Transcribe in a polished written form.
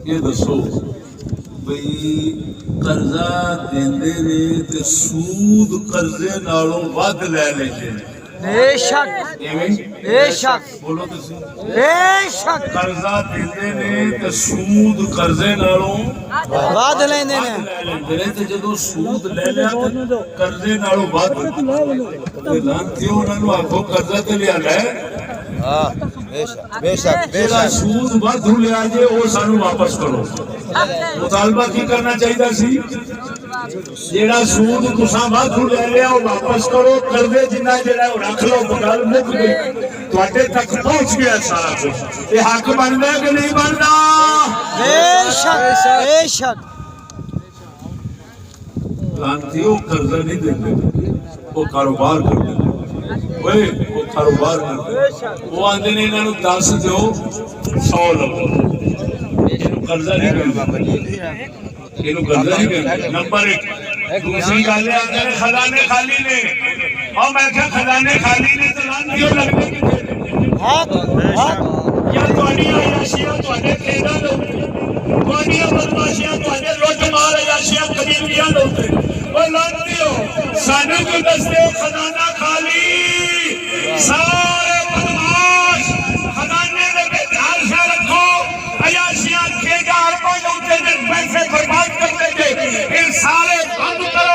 ये दसो बई कर्जा देंदे ने ते सूद कर्जे नालों वध ले लेंदे ने बेशक बेशक बोलो तुसी बेशक कर्जा देंदे ने ते सूद कर्जे नालों वध लेंदे ने ते जदों सूद ले लिया ते कर्जे नालों वध ते लांती उन्हां नूं आखो कर्जा ते लिया ले हां बेशक जेड़ा सूद वध लिया जे ओ सानू वापस करो मुतालबा की करना चाहिए सी जेड़ा सूद तुसा वाधू ले लिया वो वापस करो कर्जे जिन्ना जेड़ा रख लो गल मुक गई तुहाडे तक पहुंच गया सारा कुछ ये हक बनदा कि नहीं बनदा बेशक बेशक लांतियों कर्जा नहीं देते वो कारोबार करते ओए वो कारोबार करते वो आंदे ने इन्हां नूं 10 दो 100 लवो इन्हू कर्जा नहीं करदा इन्हू कर्जा नहीं करदा नंबर 1 दूसरी गल है आंदे ने खजाने खाली ने और मैं क्या खजाने खाली ने तो लांतियों लगदे किथे हक हक या तुहाडियां अयाशियां तुहाडे खेड़ां दे तुहाडियां बदमाशियां तुहाडे लुट मार अयाशियां कबीलियां दे उत्ते ओ लांतियों सानू को दसदे खजाना खाली